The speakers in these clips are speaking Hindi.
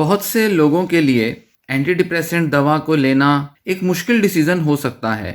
बहुत से लोगों के लिए एंटी डिप्रेसेंट दवा को लेना एक मुश्किल डिसीजन हो सकता है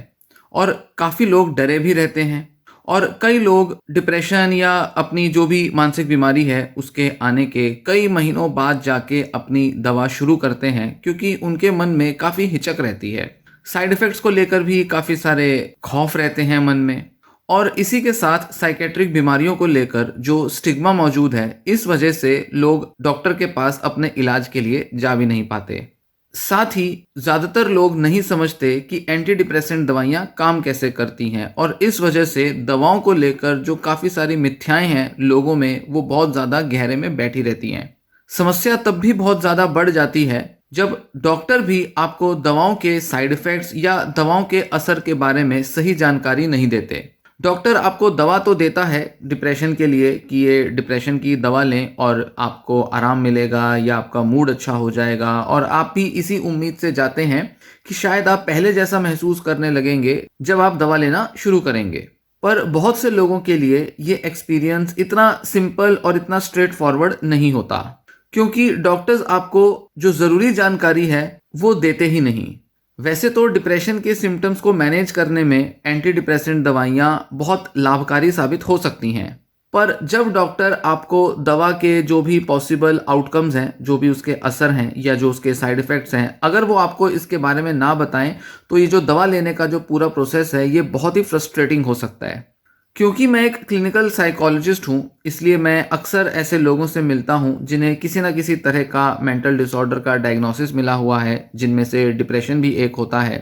और काफ़ी लोग डरे भी रहते हैं। और कई लोग डिप्रेशन या अपनी जो भी मानसिक बीमारी है उसके आने के कई महीनों बाद जाके अपनी दवा शुरू करते हैं, क्योंकि उनके मन में काफ़ी हिचक रहती है। साइड इफ़ेक्ट्स को लेकर भी काफ़ी सारे खौफ रहते हैं मन में। और इसी के साथ साइकेट्रिक बीमारियों को लेकर जो स्टिग्मा मौजूद है, इस वजह से लोग डॉक्टर के पास अपने इलाज के लिए जा भी नहीं पाते। साथ ही ज़्यादातर लोग नहीं समझते कि एंटी डिप्रेसेंट दवाइयाँ काम कैसे करती हैं, और इस वजह से दवाओं को लेकर जो काफ़ी सारी मिथ्याएं हैं लोगों में, वो बहुत ज़्यादा गहरे में बैठी रहती हैं। समस्या तब भी बहुत ज़्यादा बढ़ जाती है जब डॉक्टर भी आपको दवाओं के साइड इफ़ेक्ट्स या दवाओं के असर के बारे में सही जानकारी नहीं देते। डॉक्टर आपको दवा तो देता है डिप्रेशन के लिए कि ये डिप्रेशन की दवा लें और आपको आराम मिलेगा या आपका मूड अच्छा हो जाएगा, और आप भी इसी उम्मीद से जाते हैं कि शायद आप पहले जैसा महसूस करने लगेंगे जब आप दवा लेना शुरू करेंगे। पर बहुत से लोगों के लिए ये एक्सपीरियंस इतना सिंपल और इतना स्ट्रेट फॉरवर्ड नहीं होता, क्योंकि डॉक्टर्स आपको जो ज़रूरी जानकारी है वो देते ही नहीं। वैसे तो डिप्रेशन के सिम्टम्स को मैनेज करने में एंटी डिप्रेसेंट दवाइयाँ बहुत लाभकारी साबित हो सकती हैं, पर जब डॉक्टर आपको दवा के जो भी पॉसिबल आउटकम्स हैं, जो भी उसके असर हैं या जो उसके साइड इफ़ेक्ट्स हैं, अगर वो आपको इसके बारे में ना बताएं, तो ये जो दवा लेने का जो पूरा प्रोसेस है ये बहुत ही फ्रस्ट्रेटिंग हो सकता है। क्योंकि मैं एक क्लिनिकल साइकोलॉजिस्ट हूँ, इसलिए मैं अक्सर ऐसे लोगों से मिलता हूँ जिन्हें किसी न किसी तरह का मेंटल डिसऑर्डर का डायग्नोसिस मिला हुआ है, जिनमें से डिप्रेशन भी एक होता है।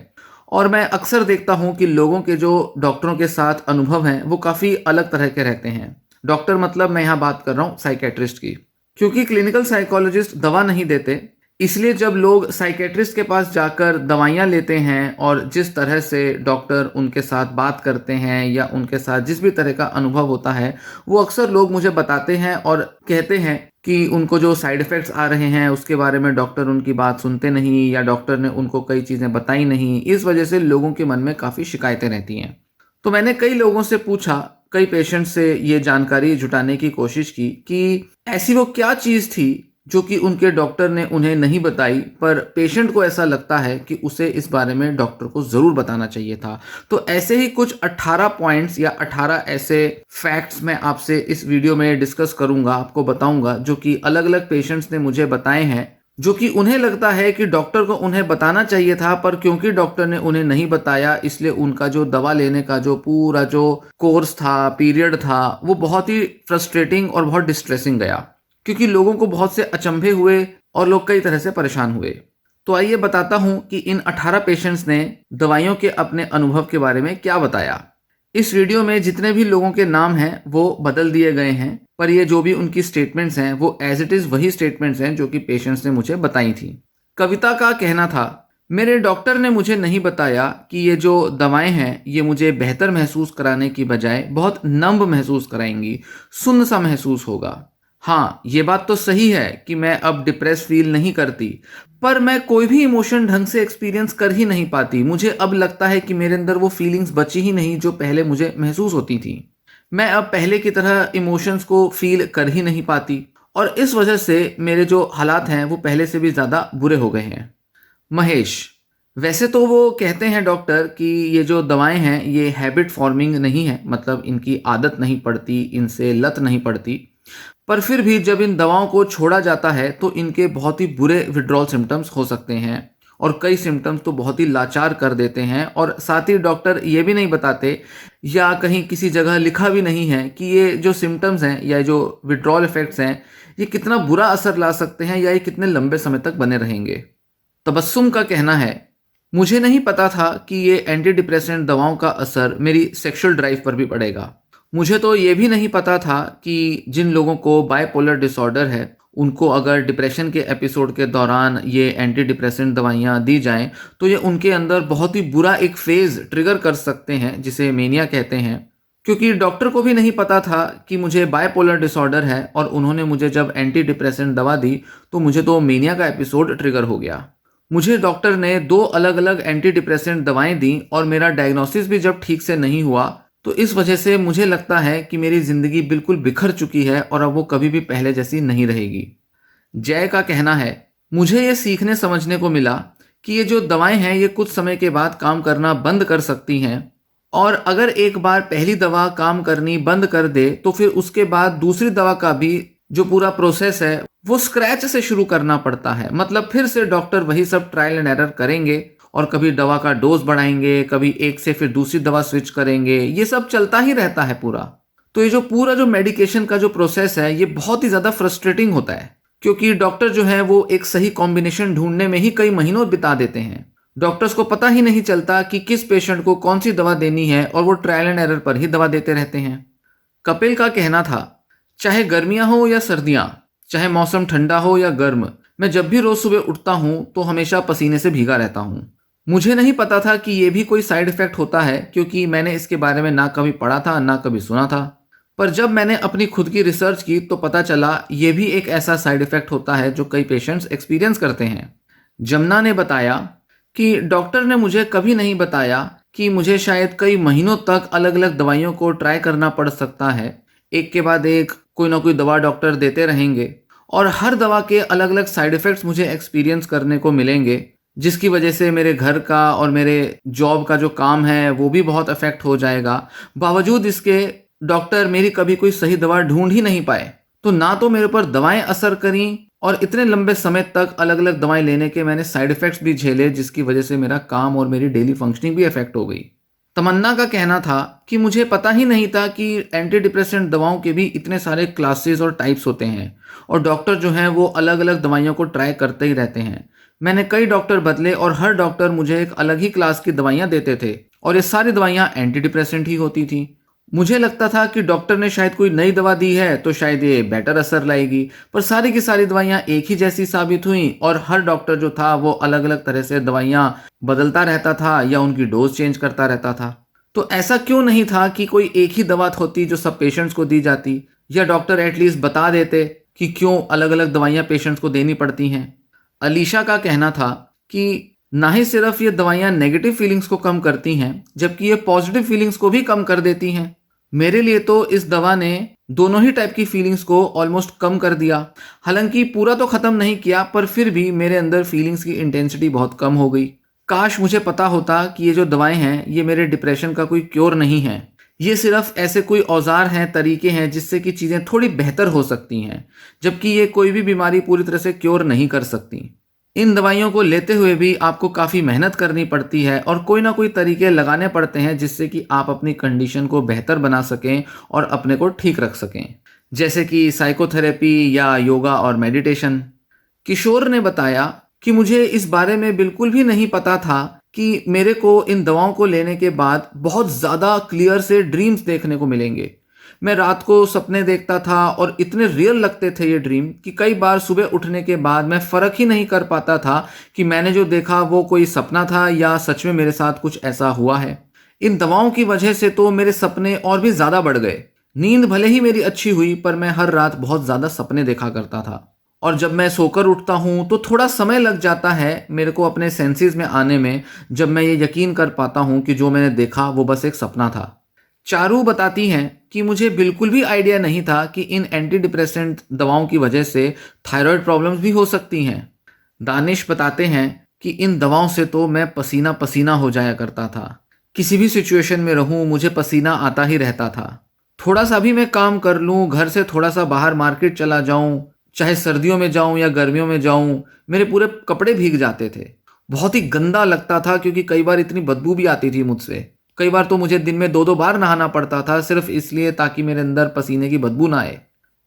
और मैं अक्सर देखता हूँ कि लोगों के जो डॉक्टरों के साथ अनुभव हैं वो काफ़ी अलग तरह के रहते हैं। डॉक्टर मतलब मैं यहाँ बात कर रहा हूँ साइकेट्रिस्ट की। क्योंकि क्लिनिकल साइकोलॉजिस्ट दवा नहीं देते, इसलिए जब लोग साइकेट्रिस्ट के पास जाकर दवाइयाँ लेते हैं और जिस तरह से डॉक्टर उनके साथ बात करते हैं या उनके साथ जिस भी तरह का अनुभव होता है, वो अक्सर लोग मुझे बताते हैं और कहते हैं कि उनको जो साइड इफ़ेक्ट्स आ रहे हैं उसके बारे में डॉक्टर उनकी बात सुनते नहीं, या डॉक्टर ने उनको कई चीज़ें बताई नहीं। इस वजह से लोगों के मन में काफ़ी शिकायतें रहती हैं। तो मैंने कई लोगों से पूछा, कई पेशेंट से ये जानकारी जुटाने की कोशिश की कि ऐसी वो क्या चीज़ थी जो कि उनके डॉक्टर ने उन्हें नहीं बताई, पर पेशेंट को ऐसा लगता है कि उसे इस बारे में डॉक्टर को ज़रूर बताना चाहिए था। तो ऐसे ही कुछ 18 पॉइंट्स या 18 ऐसे फैक्ट्स मैं आपसे इस वीडियो में डिस्कस करूंगा, आपको बताऊंगा, जो कि अलग अलग पेशेंट्स ने मुझे बताए हैं, जो कि उन्हें लगता है कि डॉक्टर को उन्हें बताना चाहिए था, पर क्योंकि डॉक्टर ने उन्हें नहीं बताया, इसलिए उनका जो दवा लेने का जो पूरा जो कोर्स था, पीरियड था, वो बहुत ही फ्रस्ट्रेटिंग और बहुत डिस्ट्रेसिंग गया, क्योंकि लोगों को बहुत से अचंभे हुए और लोग कई तरह से परेशान हुए। तो आइए बताता हूं कि इन 18 पेशेंट्स ने दवाइयों के अपने अनुभव के बारे में क्या बताया। इस वीडियो में जितने भी लोगों के नाम हैं वो बदल दिए गए हैं, पर ये जो भी उनकी स्टेटमेंट्स हैं वो एज इट इज़ वही स्टेटमेंट्स हैं जो कि पेशेंट्स ने मुझे बताई थी। कविता का कहना था, मेरे डॉक्टर ने मुझे नहीं बताया कि ये जो दवाएं हैं ये मुझे बेहतर महसूस कराने की बजाय बहुत नम्ब महसूस कराएंगी, सुन्न सा महसूस होगा। हाँ, ये बात तो सही है कि मैं अब डिप्रेस फील नहीं करती, पर मैं कोई भी इमोशन ढंग से एक्सपीरियंस कर ही नहीं पाती। मुझे अब लगता है कि मेरे अंदर वो फीलिंग्स बची ही नहीं जो पहले मुझे महसूस होती थी। मैं अब पहले की तरह इमोशंस को फील कर ही नहीं पाती, और इस वजह से मेरे जो हालात हैं वो पहले से भी ज़्यादा बुरे हो गए हैं। महेश, वैसे तो वो कहते हैं डॉक्टर कि ये जो दवाएं हैं ये हैबिट फॉर्मिंग नहीं है, मतलब इनकी आदत नहीं पड़ती, इनसे लत नहीं पड़ती, पर फिर भी जब इन दवाओं को छोड़ा जाता है तो इनके बहुत ही बुरे विड्रॉल सिम्टम्स हो सकते हैं, और कई सिम्टम्स तो बहुत ही लाचार कर देते हैं। और साथ ही डॉक्टर ये भी नहीं बताते, या कहीं किसी जगह लिखा भी नहीं है कि ये जो सिम्टम्स हैं या जो विड्रॉल इफेक्ट्स हैं ये कितना बुरा असर ला सकते हैं या ये कितने लंबे समय तक बने रहेंगे। तबस्सुम का कहना है, मुझे नहीं पता था कि ये एंटी डिप्रेसेंट दवाओं का असर मेरी सेक्सुअल ड्राइव पर भी पड़ेगा। मुझे तो ये भी नहीं पता था कि जिन लोगों को बाइपोलर डिसऑर्डर है उनको अगर डिप्रेशन के एपिसोड के दौरान ये एंटी डिप्रेसेंट दवाइयाँ दी जाएं तो ये उनके अंदर बहुत ही बुरा एक फेज़ ट्रिगर कर सकते हैं, जिसे मेनिया कहते हैं। क्योंकि डॉक्टर को भी नहीं पता था कि मुझे बाइपोलर डिसऑर्डर है, और उन्होंने मुझे जब एंटी डिप्रेसेंट दवा दी तो मुझे तो मेनिया का एपिसोड ट्रिगर हो गया। मुझे डॉक्टर ने 2 अलग अलग एंटी डिप्रेसेंट दवाएं दी, और मेरा डायग्नोसिस भी जब ठीक से नहीं हुआ, तो इस वजह से मुझे लगता है कि मेरी ज़िंदगी बिल्कुल बिखर चुकी है और अब वो कभी भी पहले जैसी नहीं रहेगी। जय का कहना है, मुझे ये सीखने समझने को मिला कि ये जो दवाएं हैं ये कुछ समय के बाद काम करना बंद कर सकती हैं, और अगर एक बार पहली दवा काम करनी बंद कर दे तो फिर उसके बाद दूसरी दवा का भी जो पूरा प्रोसेस है वो स्क्रैच से शुरू करना पड़ता है। मतलब फिर से डॉक्टर वही सब ट्रायल एंड एरर करेंगे और कभी दवा का डोज बढ़ाएंगे, कभी एक से फिर दूसरी दवा स्विच करेंगे, ये सब चलता ही रहता है पूरा। तो ये जो पूरा जो मेडिकेशन का जो प्रोसेस है ये बहुत ही ज़्यादा फ्रस्ट्रेटिंग होता है, क्योंकि डॉक्टर जो है वो एक सही कॉम्बिनेशन ढूंढने में ही कई महीनों बिता देते हैं। डॉक्टर्स को पता ही नहीं चलता कि किस पेशेंट को कौन सी दवा देनी है और वो ट्रायल एंड एरर पर ही दवा देते रहते हैं। कपिल का कहना था, चाहे गर्मियां हो या सर्दियां, चाहे मौसम ठंडा हो या गर्म, मैं जब भी रोज सुबह उठता हूं तो हमेशा पसीने से भीगा रहता हूं। मुझे नहीं पता था कि यह भी कोई साइड इफेक्ट होता है, क्योंकि मैंने इसके बारे में ना कभी पढ़ा था ना कभी सुना था। पर जब मैंने अपनी खुद की रिसर्च की तो पता चला ये भी एक ऐसा साइड इफेक्ट होता है जो कई पेशेंट्स एक्सपीरियंस करते हैं। जमुना ने बताया कि डॉक्टर ने मुझे कभी नहीं बताया कि मुझे शायद कई महीनों तक अलग अलग दवाइयों को ट्राई करना पड़ सकता है। एक के बाद एक कोई ना कोई दवा डॉक्टर देते रहेंगे और हर दवा के अलग अलग साइड इफ़ेक्ट्स मुझे एक्सपीरियंस करने को मिलेंगे, जिसकी वजह से मेरे घर का और मेरे जॉब का जो काम है वो भी बहुत अफेक्ट हो जाएगा। बावजूद इसके डॉक्टर मेरी कभी कोई सही दवा ढूंढ ही नहीं पाए। तो ना तो मेरे ऊपर दवाएं असर करी और इतने लंबे समय तक अलग अलग दवाएं लेने के मैंने साइड इफ़ेक्ट्स भी झेले, जिसकी वजह से मेरा काम और मेरी डेली फंक्शनिंग भी अफेक्ट हो गई। तमन्ना का कहना था कि मुझे पता ही नहीं था कि एंटी डिप्रेसेंट दवाओं के भी इतने सारे क्लासेस और टाइप्स होते हैं, और डॉक्टर जो हैं वो अलग अलग दवाइयों को ट्राई करते ही रहते हैं। मैंने कई डॉक्टर बदले और हर डॉक्टर मुझे एक अलग ही क्लास की दवाइयाँ देते थे, और ये सारी दवाइयाँ एंटी डिप्रेसेंट ही होती थी। मुझे लगता था कि डॉक्टर ने शायद कोई नई दवा दी है तो शायद ये बेटर असर लाएगी, पर सारी की सारी दवाइयाँ एक ही जैसी साबित हुई, और हर डॉक्टर जो था वो अलग अलग तरह से दवाइयाँ बदलता रहता था या उनकी डोज चेंज करता रहता था। तो ऐसा क्यों नहीं था कि कोई एक ही दवा होती जो सब पेशेंट्स को दी जाती, या डॉक्टर एटलीस्ट बता देते कि क्यों अलग अलग दवाइयाँ पेशेंट्स को देनी पड़ती हैं। अलीशा का कहना था कि ना ही सिर्फ ये दवाइयाँ नेगेटिव फीलिंग्स को कम करती हैं, जबकि ये पॉजिटिव फीलिंग्स को भी कम कर देती हैं। मेरे लिए तो इस दवा ने दोनों ही टाइप की फीलिंग्स को ऑलमोस्ट कम कर दिया। हालांकि पूरा तो ख़त्म नहीं किया, पर फिर भी मेरे अंदर फीलिंग्स की इंटेंसिटी बहुत कम हो गई। काश मुझे पता होता कि ये जो दवाएं हैं ये मेरे डिप्रेशन का कोई क्योर नहीं है, ये सिर्फ ऐसे कोई औजार हैं, तरीके हैं जिससे कि चीज़ें थोड़ी बेहतर हो सकती हैं, जबकि ये कोई भी बीमारी पूरी तरह से क्योर नहीं कर सकती। इन दवाइयों को लेते हुए भी आपको काफ़ी मेहनत करनी पड़ती है और कोई ना कोई तरीके लगाने पड़ते हैं जिससे कि आप अपनी कंडीशन को बेहतर बना सकें और अपने को ठीक रख सकें, जैसे कि साइकोथेरेपी या योगा और मेडिटेशन। किशोर ने बताया कि मुझे इस बारे में बिल्कुल भी नहीं पता था कि मेरे को इन दवाओं को लेने के बाद बहुत ज़्यादा क्लियर से ड्रीम्स देखने को मिलेंगे। मैं रात को सपने देखता था और इतने रियल लगते थे ये ड्रीम कि कई बार सुबह उठने के बाद मैं फ़र्क ही नहीं कर पाता था कि मैंने जो देखा वो कोई सपना था या सच में मेरे साथ कुछ ऐसा हुआ है। इन दवाओं की वजह से तो मेरे सपने और भी ज़्यादा बढ़ गए। नींद भले ही मेरी अच्छी हुई, पर मैं हर रात बहुत ज़्यादा सपने देखा करता था, और जब मैं सोकर उठता हूँ तो थोड़ा समय लग जाता है मेरे को अपने सेंसेस में आने में, जब मैं ये यकीन कर पाता हूँ कि जो मैंने देखा वो बस एक सपना था। चारू बताती हैं कि मुझे बिल्कुल भी आइडिया नहीं था कि इन एंटी डिप्रेसेंट दवाओं की वजह से थायराइड प्रॉब्लम्स भी हो सकती हैं। दानिश बताते हैं कि इन दवाओं से तो मैं पसीना पसीना हो जाया करता था। किसी भी सिचुएशन में रहूं मुझे पसीना आता ही रहता था। थोड़ा सा भी मैं काम कर लूं, घर से थोड़ा सा बाहर मार्केट चला जाऊं, चाहे सर्दियों में जाऊं या गर्मियों में जाऊं, मेरे पूरे कपड़े भीग जाते थे। बहुत ही गंदा लगता था, क्योंकि कई बार इतनी बदबू भी आती थी मुझसे। कई बार तो मुझे दिन में 2-2 बार नहाना पड़ता था, सिर्फ इसलिए ताकि मेरे अंदर पसीने की बदबू ना आए।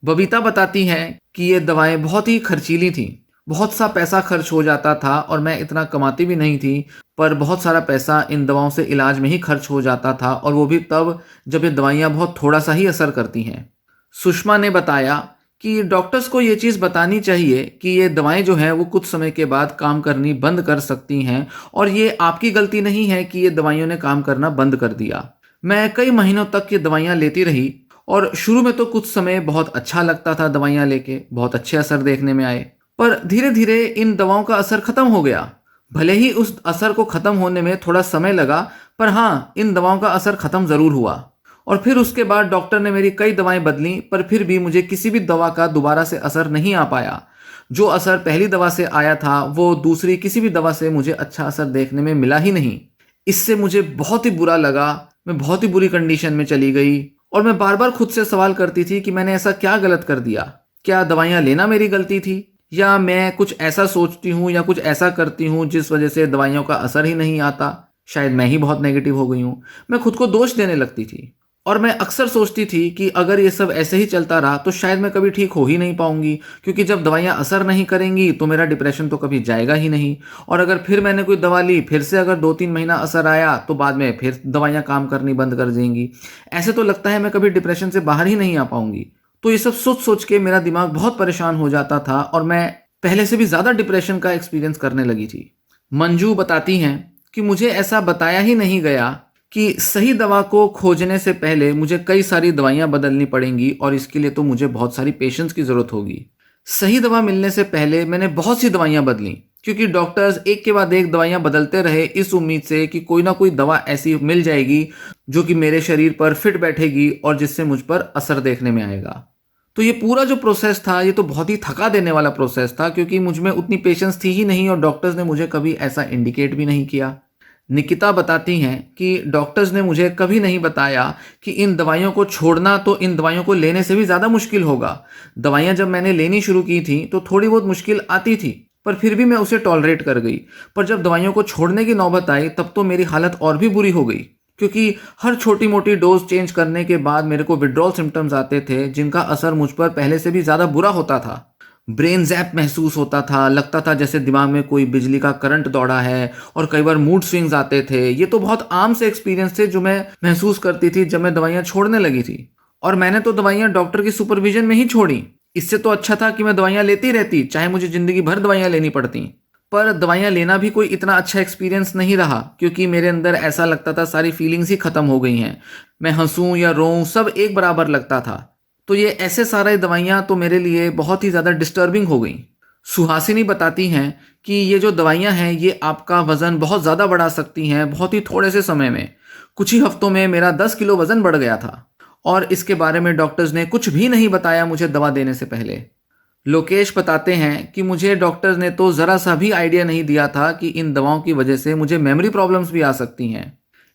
बबीता बताती हैं कि ये दवाएं बहुत ही खर्चीली थीं। बहुत सा पैसा खर्च हो जाता था और मैं इतना कमाती भी नहीं थी, पर बहुत सारा पैसा इन दवाओं से इलाज में ही खर्च हो जाता था, और वो भी तब जब ये दवाइयाँ बहुत थोड़ा सा ही असर करती हैं। सुषमा ने बताया कि डॉक्टर्स को ये चीज़ बतानी चाहिए कि ये दवाएं जो हैं वो कुछ समय के बाद काम करनी बंद कर सकती हैं, और ये आपकी गलती नहीं है कि ये दवाइयों ने काम करना बंद कर दिया। मैं कई महीनों तक ये दवाइयाँ लेती रही, और शुरू में तो कुछ समय बहुत अच्छा लगता था, दवाइयाँ लेके बहुत अच्छे असर देखने में आए, पर धीरे धीरे इन दवाओं का असर खत्म हो गया। भले ही उस असर को खत्म होने में थोड़ा समय लगा, पर हाँ, इन दवाओं का असर खत्म ज़रूर हुआ। और फिर उसके बाद डॉक्टर ने मेरी कई दवाएं बदली, पर फिर भी मुझे किसी भी दवा का दोबारा से असर नहीं आ पाया। जो असर पहली दवा से आया था वो दूसरी किसी भी दवा से मुझे अच्छा असर देखने में मिला ही नहीं। इससे मुझे बहुत ही बुरा लगा, मैं बहुत ही बुरी कंडीशन में चली गई और मैं बार-बार खुद से सवाल करती थी कि मैंने ऐसा क्या गलत कर दिया? क्या दवाइयाँ लेना मेरी गलती थी? या मैं कुछ ऐसा सोचती हूँ या कुछ ऐसा करती हूँ जिस वजह से दवाइयों का असर ही नहीं आता? शायद मैं ही बहुत नेगेटिव हो गई हूँ। मैं खुद को दोष देने लगती थी और मैं अक्सर सोचती थी कि अगर ये सब ऐसे ही चलता रहा तो शायद मैं कभी ठीक हो ही नहीं पाऊँगी, क्योंकि जब दवाइयाँ असर नहीं करेंगी तो मेरा डिप्रेशन तो कभी जाएगा ही नहीं। और अगर फिर मैंने कोई दवा ली, फिर से अगर 2-3 महीना असर आया तो बाद में फिर दवाइयाँ काम करनी बंद कर देंगी। ऐसे तो लगता है मैं कभी डिप्रेशन से बाहर ही नहीं आ पाऊँगी। तो ये सब सोच-सोच के मेरा दिमाग बहुत परेशान हो जाता था और मैं पहले से भी ज़्यादा डिप्रेशन का एक्सपीरियंस करने लगी थी। मंजू बताती हैं कि मुझे ऐसा बताया ही नहीं गया कि सही दवा को खोजने से पहले मुझे कई सारी दवाइयाँ बदलनी पड़ेंगी और इसके लिए तो मुझे बहुत सारी पेशेंस की ज़रूरत होगी। सही दवा मिलने से पहले मैंने बहुत सी दवाइयाँ बदलीं, क्योंकि डॉक्टर्स एक के बाद एक दवाइयाँ बदलते रहे इस उम्मीद से कि कोई ना कोई दवा ऐसी मिल जाएगी जो कि मेरे शरीर पर फिट बैठेगी और जिससे मुझ पर असर देखने में आएगा। तो ये पूरा जो प्रोसेस था ये तो बहुत ही थका देने वाला प्रोसेस था, क्योंकि मुझ में उतनी पेशेंस थी ही नहीं और डॉक्टर्स ने मुझे कभी ऐसा इंडिकेट भी नहीं किया। निकिता बताती हैं कि डॉक्टर्स ने मुझे कभी नहीं बताया कि इन दवाइयों को छोड़ना तो इन दवाइयों को लेने से भी ज़्यादा मुश्किल होगा। दवाइयाँ जब मैंने लेनी शुरू की थी तो थोड़ी बहुत मुश्किल आती थी, पर फिर भी मैं उसे टॉलरेट कर गई। पर जब दवाइयों को छोड़ने की नौबत आई तब तो मेरी हालत और भी बुरी हो गई, क्योंकि हर छोटी मोटी डोज चेंज करने के बाद मेरे को विड्रॉल सिम्टम्स आते थे जिनका असर मुझ पर पहले से भी ज़्यादा बुरा होता था। ब्रेन ज़ैप महसूस होता था, लगता था जैसे दिमाग में कोई बिजली का करंट दौड़ा है और कई बार मूड स्विंग्स आते थे। ये तो बहुत आम से एक्सपीरियंस थे जो मैं महसूस करती थी जब मैं दवाइयाँ छोड़ने लगी थी। और मैंने तो दवाइयाँ डॉक्टर की सुपरविजन में ही छोड़ी। इससे तो अच्छा था कि मैं दवाइयाँ लेती रहती, चाहे मुझे ज़िंदगी भर दवाइयाँ लेनी पड़ती। पर दवाइयाँ लेना भी कोई इतना अच्छा एक्सपीरियंस नहीं रहा, क्योंकि मेरे अंदर ऐसा लगता था सारी फीलिंग्स ही ख़त्म हो गई हैं। मैं हंसूँ या रोऊँ सब एक बराबर लगता था। तो ये ऐसे सारे दवाइयाँ तो मेरे लिए बहुत ही ज़्यादा डिस्टर्बिंग हो गई। सुहासिनी बताती हैं कि ये जो दवाइयाँ हैं ये आपका वज़न बहुत ज़्यादा बढ़ा सकती हैं बहुत ही थोड़े से समय में। कुछ ही हफ्तों में मेरा 10 किलो वज़न बढ़ गया था और इसके बारे में डॉक्टर्स ने कुछ भी नहीं बताया मुझे दवा देने से पहले। लोकेश बताते हैं कि मुझे डॉक्टर्स ने तो ज़रा सा भी आइडिया नहीं दिया था कि इन दवाओं की वजह से मुझे मेमोरी प्रॉब्लम्स भी आ सकती हैं।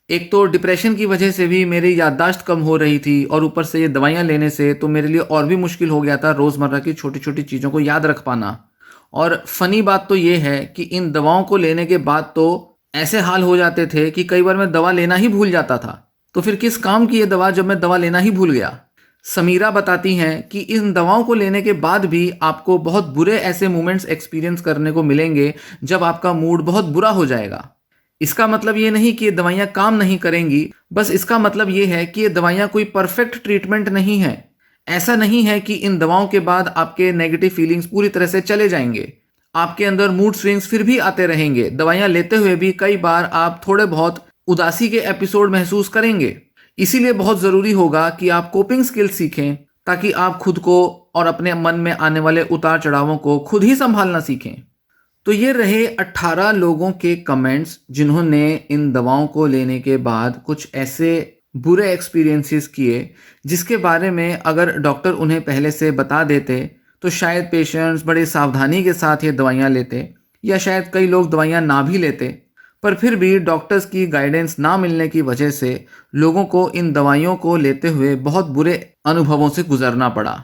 एक तो डिप्रेशन की वजह से भी मेरी याददाश्त कम हो रही थी और ऊपर से ये दवाइयाँ लेने से तो मेरे लिए और भी मुश्किल हो गया था रोज़मर्रा की छोटी-छोटी चीज़ों को याद रख पाना। और फ़नी बात तो ये है कि इन दवाओं को लेने के बाद तो ऐसे हाल हो जाते थे कि कई बार मैं दवा लेना ही भूल जाता था। तो फिर किस काम की ये दवा जब मैं दवा लेना ही भूल गया? समीरा बताती हैं कि इन दवाओं को लेने के बाद भी आपको बहुत बुरे ऐसे मोमेंट्स एक्सपीरियंस करने को मिलेंगे जब आपका मूड बहुत बुरा हो जाएगा। इसका मतलब ये नहीं कि ये दवाइयाँ काम नहीं करेंगी, बस इसका मतलब ये है कि ये दवाइयाँ कोई परफेक्ट ट्रीटमेंट नहीं है। ऐसा नहीं है कि इन दवाओं के बाद आपके नेगेटिव फीलिंग्स पूरी तरह से चले जाएंगे। आपके अंदर मूड स्विंग्स फिर भी आते रहेंगे। दवाइयाँ लेते हुए भी कई बार आप थोड़े बहुत उदासी के एपिसोड महसूस करेंगे। इसीलिए बहुत ज़रूरी होगा कि आप कोपिंग स्किल्स सीखें, ताकि आप खुद को और अपने मन में आने वाले उतार चढ़ावों को खुद ही संभालना सीखें। तो ये रहे 18 लोगों के कमेंट्स जिन्होंने इन दवाओं को लेने के बाद कुछ ऐसे बुरे एक्सपीरियंसेस किए जिसके बारे में अगर डॉक्टर उन्हें पहले से बता देते तो शायद पेशेंट्स बड़ी सावधानी के साथ ये दवाइयाँ लेते, या शायद कई लोग दवाइयाँ ना भी लेते। पर फिर भी डॉक्टर्स की गाइडेंस ना मिलने की वजह से लोगों को इन दवाइयों को लेते हुए बहुत बुरे अनुभवों से गुजरना पड़ा।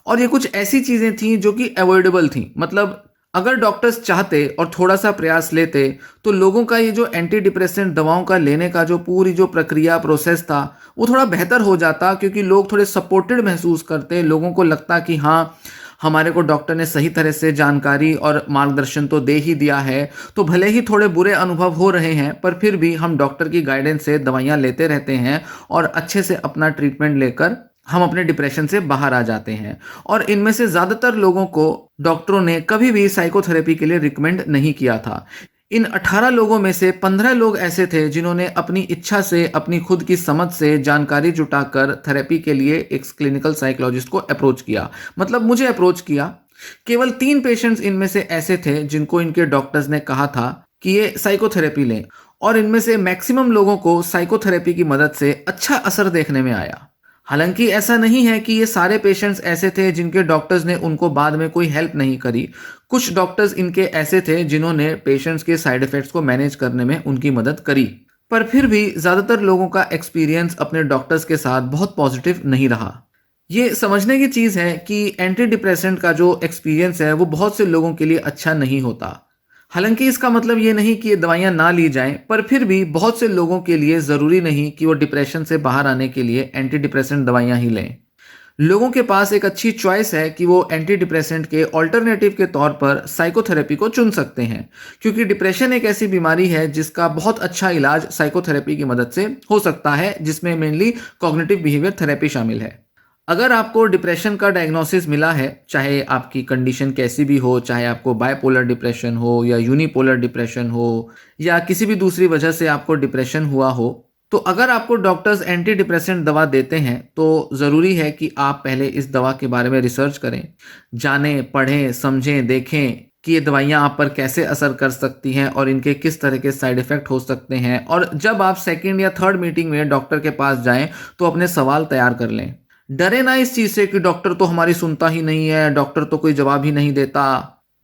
और ये कुछ ऐसी चीज़ें थीं जो कि अवॉइडेबल थीं। मतलब अगर डॉक्टर्स चाहते और थोड़ा सा प्रयास लेते तो लोगों का ये जो एंटी डिप्रेसेंट दवाओं का लेने का जो पूरी जो प्रक्रिया प्रोसेस था वो थोड़ा बेहतर हो जाता, क्योंकि लोग थोड़े सपोर्टेड महसूस करते। लोगों को लगता कि हाँ, हमारे को डॉक्टर ने सही तरह से जानकारी और मार्गदर्शन तो दे ही दिया है, तो भले ही थोड़े बुरे अनुभव हो रहे हैं पर फिर भी हम डॉक्टर की गाइडेंस से दवाइयाँ लेते रहते हैं और अच्छे से अपना ट्रीटमेंट लेकर हम अपने डिप्रेशन से बाहर आ जाते हैं। और इनमें से ज़्यादातर लोगों को डॉक्टरों ने कभी भी साइकोथेरेपी के लिए रिकमेंड नहीं किया था। इन 18 लोगों में से 15 लोग ऐसे थे जिन्होंने अपनी इच्छा से, अपनी खुद की समझ से जानकारी जुटाकर थेरेपी के लिए एक क्लिनिकल साइकोलॉजिस्ट को अप्रोच किया, मतलब मुझे अप्रोच किया। केवल 3 पेशेंट्स इनमें से ऐसे थे जिनको इनके डॉक्टर्स ने कहा था कि ये साइकोथेरेपी लें, और इनमें से मैक्सिमम लोगों को साइकोथेरेपी की मदद से अच्छा असर देखने में आया। हालांकि ऐसा नहीं है कि ये सारे पेशेंट्स ऐसे थे जिनके डॉक्टर्स ने उनको बाद में कोई हेल्प नहीं करी। कुछ डॉक्टर्स इनके ऐसे थे जिन्होंने पेशेंट्स के साइड इफेक्ट्स को मैनेज करने में उनकी मदद करी। पर फिर भी ज़्यादातर लोगों का एक्सपीरियंस अपने डॉक्टर्स के साथ बहुत पॉजिटिव नहीं रहा। ये समझने की चीज़ है कि एंटी डिप्रेसेंट का जो एक्सपीरियंस है वो बहुत से लोगों के लिए अच्छा नहीं होता। हालांकि इसका मतलब ये नहीं कि ये दवाइयाँ ना ली जाएं, पर फिर भी बहुत से लोगों के लिए ज़रूरी नहीं कि वो डिप्रेशन से बाहर आने के लिए एंटी डिप्रेसेंट दवाइयाँ ही लें। लोगों के पास एक अच्छी चॉइस है कि वो एंटी डिप्रेसेंट के ऑल्टरनेटिव के तौर पर साइकोथेरेपी को चुन सकते हैं, क्योंकि डिप्रेशन एक ऐसी बीमारी है जिसका बहुत अच्छा इलाज साइकोथेरेपी की मदद से हो सकता है, जिसमें मेनली कॉग्निटिव बिहेवियर थेरेपी शामिल है। अगर आपको डिप्रेशन का डायग्नोसिस मिला है, चाहे आपकी कंडीशन कैसी भी हो, चाहे आपको बायपोलर डिप्रेशन हो या यूनिपोलर डिप्रेशन हो या किसी भी दूसरी वजह से आपको डिप्रेशन हुआ हो, तो अगर आपको डॉक्टर्स एंटी डिप्रेसेंट दवा देते हैं तो ज़रूरी है कि आप पहले इस दवा के बारे में रिसर्च करें, जानें, पढ़ें, समझें, देखें कि ये दवाइयाँ आप पर कैसे असर कर सकती हैं और इनके किस तरह के साइड इफ़ेक्ट हो सकते हैं। और जब आप सेकंड या थर्ड मीटिंग में डॉक्टर के पास जाएं तो अपने सवाल तैयार कर लें। डरे ना इस चीज़ से कि डॉक्टर तो हमारी सुनता ही नहीं है, डॉक्टर तो कोई जवाब ही नहीं देता,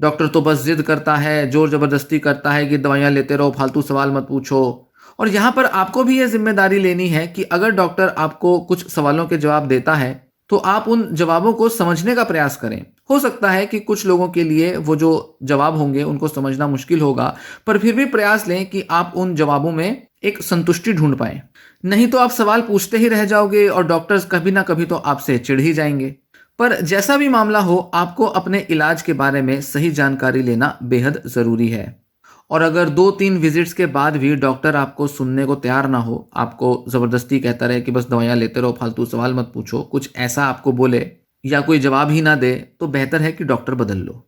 डॉक्टर तो बस जिद करता है, जोर ज़बरदस्ती करता है कि दवाइयाँ लेते रहो, फालतू सवाल मत पूछो। और यहाँ पर आपको भी ये जिम्मेदारी लेनी है कि अगर डॉक्टर आपको कुछ सवालों के जवाब देता है तो आप उन जवाबों को समझने का प्रयास करें। हो सकता है कि कुछ लोगों के लिए वो जो जवाब होंगे उनको समझना मुश्किल होगा, पर फिर भी प्रयास लें कि आप उन जवाबों में एक संतुष्टि ढूंढ पाएं। नहीं तो आप सवाल पूछते ही रह जाओगे और डॉक्टर्स कभी ना कभी तो आपसे चिढ़ ही जाएंगे। पर जैसा भी मामला हो, आपको अपने इलाज के बारे में सही जानकारी लेना बेहद ज़रूरी है। और अगर 2-3 विजिट्स के बाद भी डॉक्टर आपको सुनने को तैयार ना हो, आपको ज़बरदस्ती कहता रहे कि बस दवाइयाँ लेते रहो, फालतू सवाल मत पूछो, कुछ ऐसा आपको बोले या कोई जवाब ही ना दे, तो बेहतर है कि डॉक्टर बदल लो।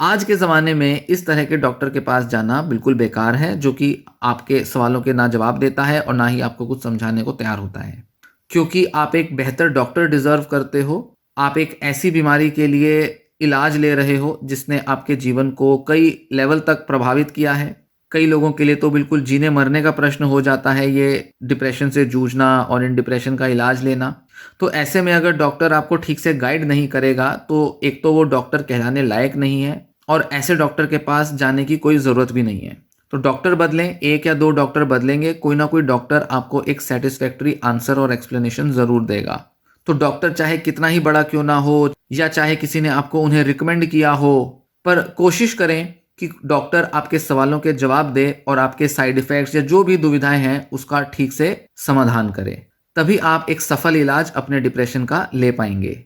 आज के ज़माने में इस तरह के डॉक्टर के पास जाना बिल्कुल बेकार है, जो कि आपके सवालों के ना जवाब देता है और ना ही आपको कुछ समझाने को तैयार होता है। क्योंकि आप एक बेहतर डॉक्टर डिज़र्व करते हो। आप एक ऐसी बीमारी के लिए इलाज ले रहे हो जिसने आपके जीवन को कई लेवल तक प्रभावित किया है। कई लोगों के लिए तो बिल्कुल जीने मरने का प्रश्न हो जाता है ये डिप्रेशन से जूझना और इन डिप्रेशन का इलाज लेना। तो ऐसे में अगर डॉक्टर आपको ठीक से गाइड नहीं करेगा तो एक तो वो डॉक्टर कहलाने लायक नहीं है और ऐसे डॉक्टर के पास जाने की कोई ज़रूरत भी नहीं है। तो डॉक्टर बदलें, 1 या 2 डॉक्टर बदलेंगे, कोई ना कोई डॉक्टर आपको एक सेटिस्फैक्टरी आंसर और एक्सप्लेनेशन ज़रूर देगा। तो डॉक्टर चाहे कितना ही बड़ा क्यों ना हो या चाहे किसी ने आपको उन्हें रिकमेंड किया हो, पर कोशिश करें कि डॉक्टर आपके सवालों के जवाब दे और आपके साइड इफ़ेक्ट्स या जो भी दुविधाएं हैं उसका ठीक से समाधान करे। तभी आप एक सफल इलाज अपने डिप्रेशन का ले पाएंगे।